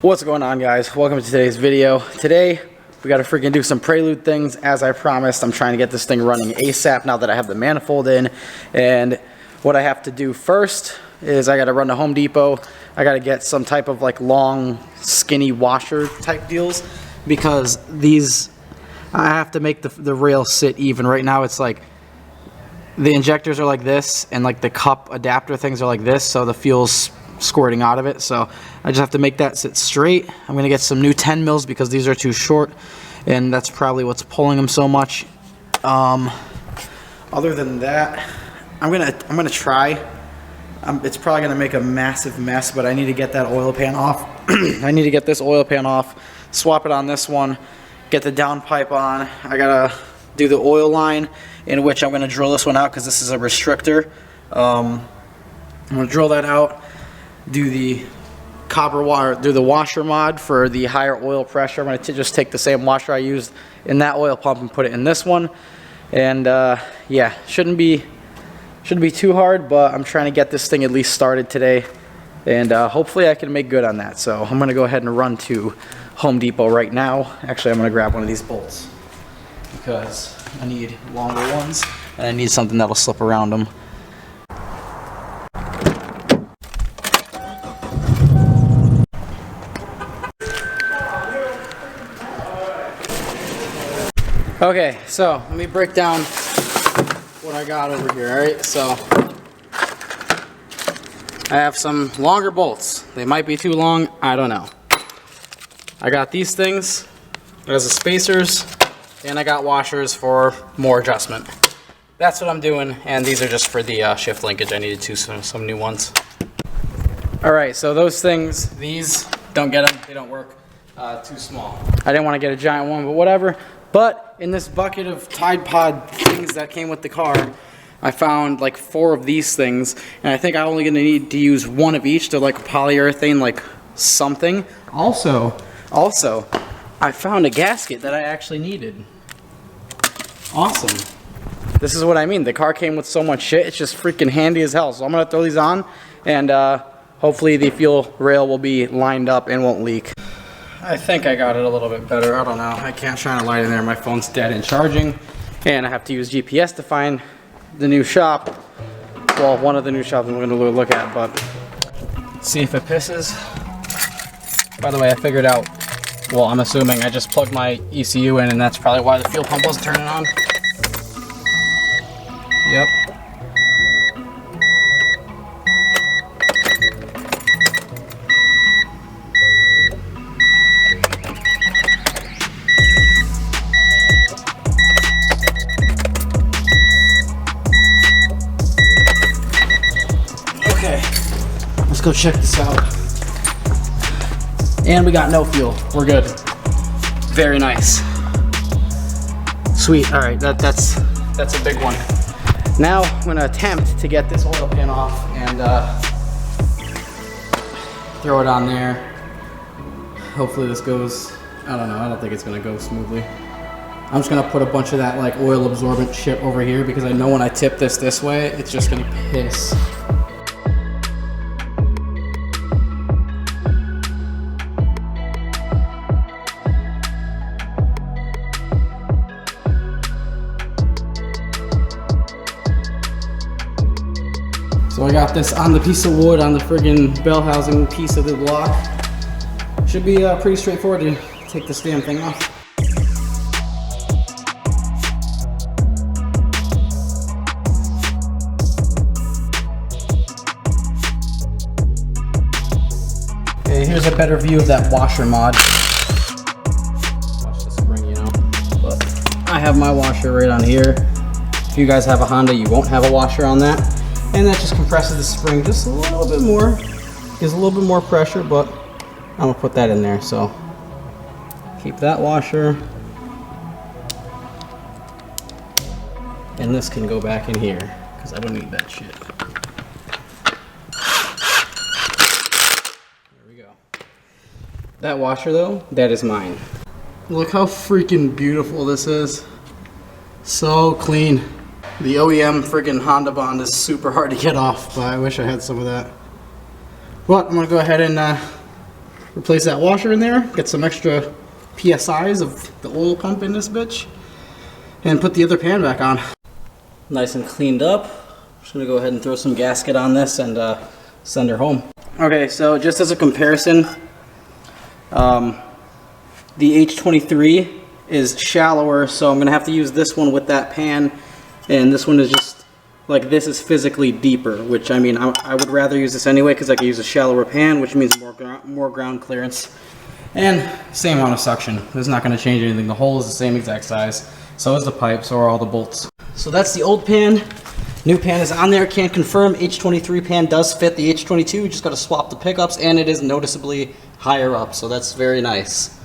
What's going on, guys? Welcome to today's video. Today we got to freaking do some Prelude things as I promised. I'm trying to get this thing running ASAP now that I have the manifold in. And what I have to do first is I got to run to Home Depot. I got to get some type of like long skinny washer type deals because these, I have to make the rail sit even. Right now it's like the injectors are like this and like the cup adapter things are like this, so the fuel's squirting out of it. So I just have to make that sit straight. I'm gonna get some new 10 mils because these are too short, and that's probably what's pulling them so much. Other than that, I'm gonna try. It's probably gonna make a massive mess, but I need to get that oil pan off. I need to get this oil pan off, swap it on this one, get the downpipe on. I gotta do the oil line, in which I'm gonna drill this one out because this is a restrictor. I'm gonna drill that out, do the copper wire, do the washer mod for the higher oil pressure. I'm going to just take the same washer I used in that oil pump and put it in this one. And yeah, shouldn't be too hard, but I'm trying to get this thing at least started today, and hopefully I can make good on that. So I'm going to go ahead and run to Home Depot right now. Actually, I'm going to grab one of these bolts because I need longer ones and I need something that'll slip around them. Okay, so let me break down what I got over here. Alright, so I have some longer bolts. They might be too long, I don't know. I got these things as the spacers, and I got washers for more adjustment. That's what I'm doing, and these are just for the shift linkage. I needed some new ones. Alright, so those things, these, don't get them, they don't work. Too small. I didn't want to get a giant one, but whatever. But in this bucket of Tide Pod things that came with the car, I found like 4 of these things, and I think I'm only going to need to use 1 of each. They're like polyurethane, like something. Also, I found a gasket that I actually needed. Awesome. This is what I mean. The car came with so much shit, it's just freaking handy as hell. So I'm going to throw these on, and hopefully the fuel rail will be lined up and won't leak. I think I got it a little bit better. I don't know. I can't shine a light in there. My phone's dead and charging. And I have to use GPS to find the new shop. Well, one of the new shops I'm going to look at, but see if it pisses. By the way, I figured out, well, I'm assuming I just plugged my ECU in, and that's probably why the fuel pump wasn't turning on. Yep. Let's go check this out. And we got no fuel. We're good. Very nice. Sweet. All right, that's a big one. Now I'm gonna attempt to get this oil pan off and throw it on there. Hopefully this goes. I don't know. I don't think it's gonna go smoothly. I'm just gonna put a bunch of that like oil absorbent shit over here because I know when I tip this way, it's just gonna piss. So I got this on the piece of wood on the friggin' bell housing piece of the block. Should be pretty straightforward to take this damn thing off. Okay, here's a better view of that washer mod. Watch the spring, you know. But I have my washer right on here. If you guys have a Honda, you won't have a washer on that. And that just compresses the spring just a little bit more. Gives a little bit more pressure, but I'm gonna put that in there. So keep that washer. And this can go back in here because I don't need that shit. There we go. That washer though, that is mine. Look how freaking beautiful this is. So clean. The OEM freaking Honda bond is super hard to get off, but I wish I had some of that. But I'm gonna go ahead and replace that washer in there, get some extra PSIs of the oil pump in this bitch, and put the other pan back on. Nice and cleaned up. Just gonna go ahead and throw some gasket on this and send her home. Okay, so just as a comparison, the H23 is shallower, so I'm gonna have to use this one with that pan, and this one is just like, this is physically deeper, which I mean I would rather use this anyway because I can use a shallower pan, which means more ground clearance, and same amount of suction. This is not going to change anything. The hole is the same exact size, so is the pipe, so are all the bolts. So that's the old pan. New pan is on there. Can't confirm H23 pan does fit the H22. We just got to swap the pickups, and it is noticeably higher up, so that's very nice.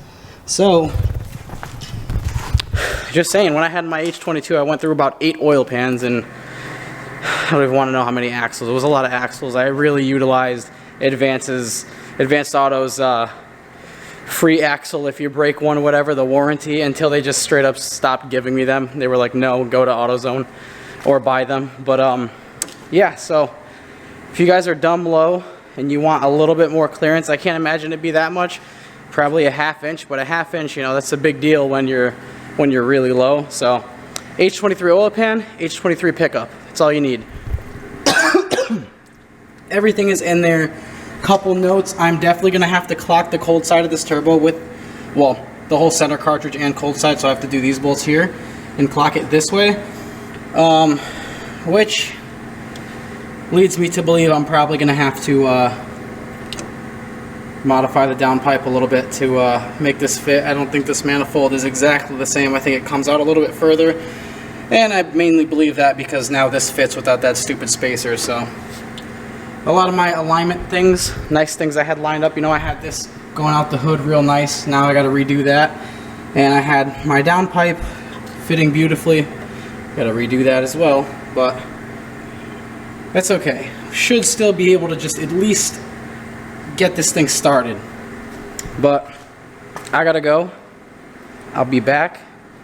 So just saying, when I had my H22, I went through about 8 oil pans, and I don't even want to know how many axles. It was a lot of axles. I really utilized Advanced Auto's free axle if you break one, whatever, the warranty, until they just straight up stopped giving me them. They were like, no, go to AutoZone or buy them. But yeah, so if you guys are dumb low and you want a little bit more clearance, I can't imagine it'd be that much. Probably a ½ inch, but a ½ inch, you know, that's a big deal when you're really low. So H23 oil pan, H23 pickup. That's all you need. Everything is in there. Couple notes, I'm definitely going to have to clock the cold side of this turbo with, well, the whole center cartridge and cold side, so I have to do these bolts here and clock it this way. Which leads me to believe I'm probably going to have to modify the downpipe a little bit to make this fit. I don't think this manifold is exactly the same. I think it comes out a little bit further. And I mainly believe that because now this fits without that stupid spacer. So a lot of my alignment things, nice things I had lined up. You know, I had this going out the hood real nice. Now I got to redo that. And I had my downpipe fitting beautifully. Got to redo that as well. But that's okay. Should still be able to just at least get this thing started. But I got to go. I'll be back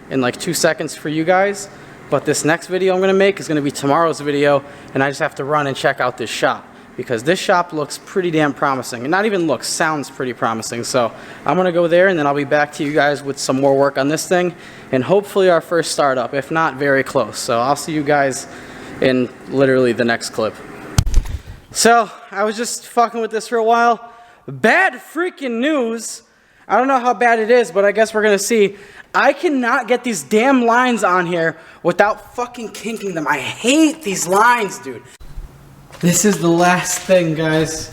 in like 2 seconds for you guys. But this next video I'm going to make is going to be tomorrow's video, and I just have to run and check out this shop because this shop looks pretty damn promising. And not even looks, sounds pretty promising. So I'm going to go there, and then I'll be back to you guys with some more work on this thing and hopefully our first startup, if not very close. So I'll see you guys in literally the next clip. So I was just fucking with this for a while. Bad freaking news. I don't know how bad it is, but I guess we're going to see. I cannot get these damn lines on here without fucking kinking them. I hate these lines, dude. This is the last thing, guys.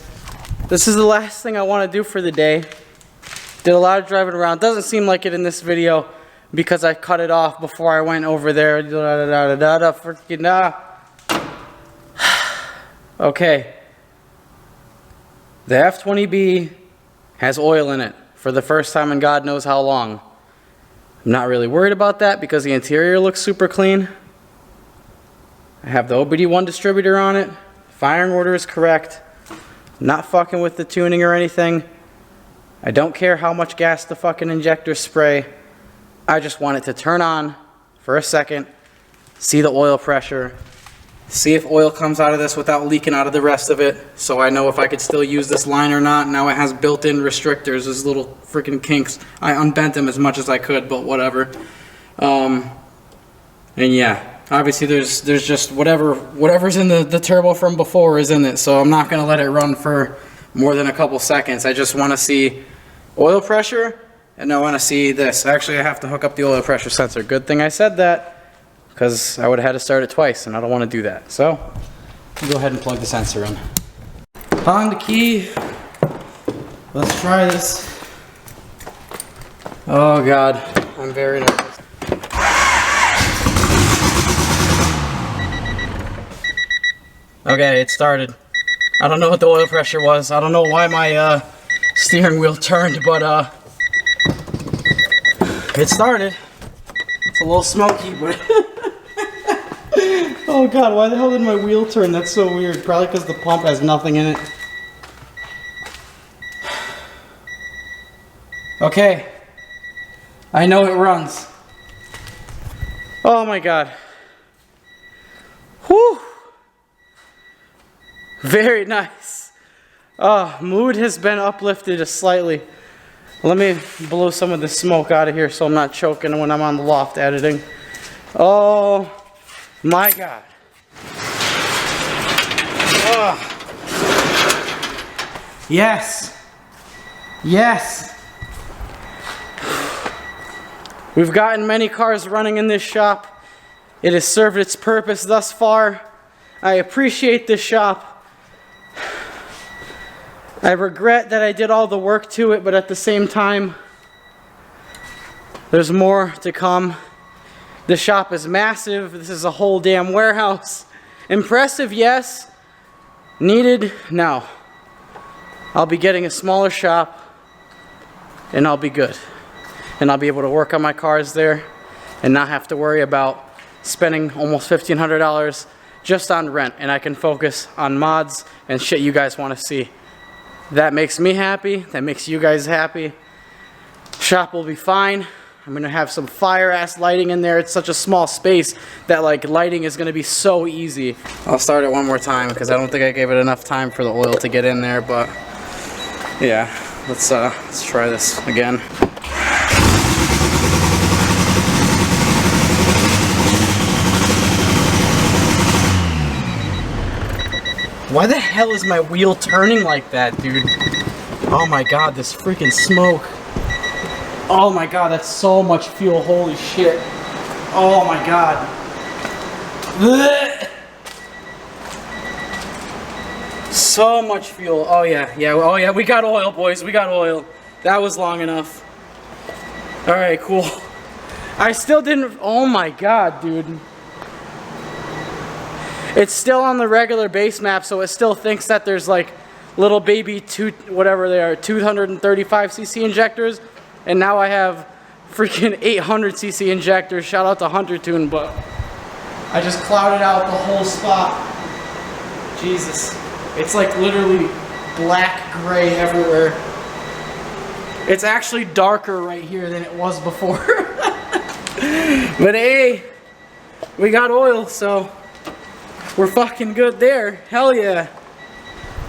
This is the last thing I want to do for the day. Did a lot of driving around. Doesn't seem like it in this video because I cut it off before I went over there. Okay. The F20B has oil in it for the first time in God knows how long. I'm not really worried about that because the interior looks super clean. I have the OBD1 distributor on it. Firing order is correct. Not fucking with the tuning or anything. I don't care how much gas the fucking injectors spray. I just want it to turn on for a second, see the oil pressure, see if oil comes out of this without leaking out of the rest of it, so I know if I could still use this line or not. Now it has built-in restrictors, those little freaking kinks. I unbent them as much as I could, but whatever. And yeah, obviously there's just whatever's in the turbo from before is in it, so I'm not gonna let it run for more than a couple seconds. I just want to see oil pressure, and I want to see this. Actually, I have to hook up the oil pressure sensor. Good thing I said that, because I would have had to start it twice, and I don't want to do that. So, go ahead and plug the sensor in. On the key. Let's try this. Oh God, I'm very nervous. Okay, it started. I don't know what the oil pressure was. I don't know why my steering wheel turned, but it started. It's a little smoky, but oh God, why the hell did my wheel turn? That's so weird. Probably because the pump has nothing in it. Okay. I know it runs. Oh my God. Whew. Very nice. Mood has been uplifted slightly. Let me blow some of the smoke out of here so I'm not choking when I'm on the loft editing. Oh my God. Yes. Yes. We've gotten many cars running in this shop. It has served its purpose thus far. I appreciate this shop. I regret that I did all the work to it, but at the same time, there's more to come. The shop is massive. This is a whole damn warehouse. Impressive, yes. Needed, no. I'll be getting a smaller shop, and I'll be good. And I'll be able to work on my cars there and not have to worry about spending almost $1,500 just on rent. And I can focus on mods and shit you guys want to see. That makes me happy. That makes you guys happy. Shop will be fine. I'm going to have some fire-ass lighting in there. It's such a small space that like lighting is going to be so easy. I'll start it one more time because I don't think I gave it enough time for the oil to get in there. But yeah, let's try this again. Why the hell is my wheel turning like that, dude? Oh my God, this freaking smoke. Oh my God, that's so much fuel, holy shit. Oh my God. Blech. So much fuel. Oh yeah, oh yeah, we got oil, boys, we got oil. That was long enough. All right, cool. I still didn't, oh my God, dude. It's still on the regular base map, so it still thinks that there's like little baby whatever they are, 235cc injectors, and now I have freaking 800cc injectors. Shout out to Hunter Tune, but I just clouded out the whole spot. Jesus, it's like literally black gray everywhere. It's actually darker right here than it was before. But hey, we got oil, so we're fucking good there. Hell yeah.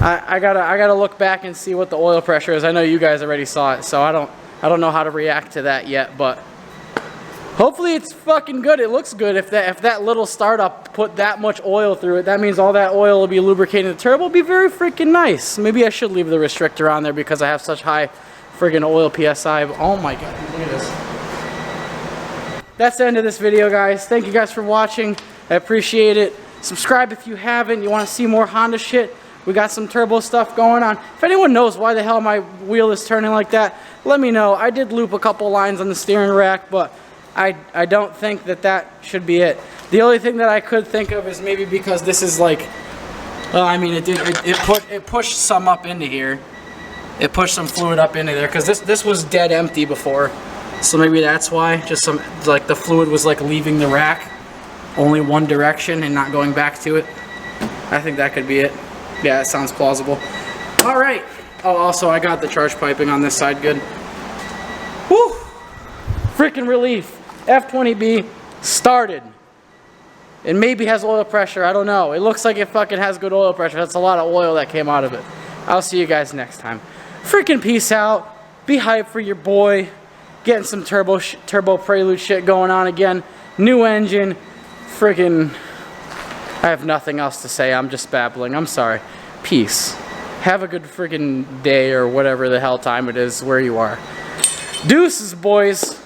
I gotta look back and see what the oil pressure is. I know you guys already saw it, so I don't know how to react to that yet, but hopefully it's fucking good. It looks good. If that little startup put that much oil through it, that means all that oil will be lubricating the turbo. It'll be very freaking nice. Maybe I should leave the restrictor on there because I have such high friggin' oil PSI. Oh my God, look at this. That's the end of this video, guys. Thank you guys for watching. I appreciate it. Subscribe if you haven't. You want to see more Honda shit? We got some turbo stuff going on. If anyone knows why the hell my wheel is turning like that, let me know. I did loop a couple lines on the steering rack, but I don't think that should be it. The only thing that I could think of is maybe because this is like, I mean, it pushed some up into here. It pushed some fluid up into there because this was dead empty before, so maybe that's why. Just some like the fluid was like leaving the rack only one direction and not going back to it. I think that could be it. Yeah, it sounds plausible. All right. Oh, also I got the charge piping on this side good. Whew! Freaking relief. F20B started. It maybe has oil pressure. I don't know. It looks like it fucking has good oil pressure. That's a lot of oil that came out of it. I'll see you guys next time. Freaking peace out. Be hyped for your boy. Getting some turbo Prelude shit going on again. New engine. Freaking, I have nothing else to say. I'm just babbling. I'm sorry. Peace. Have a good freaking day or whatever the hell time it is where you are. Deuces, boys.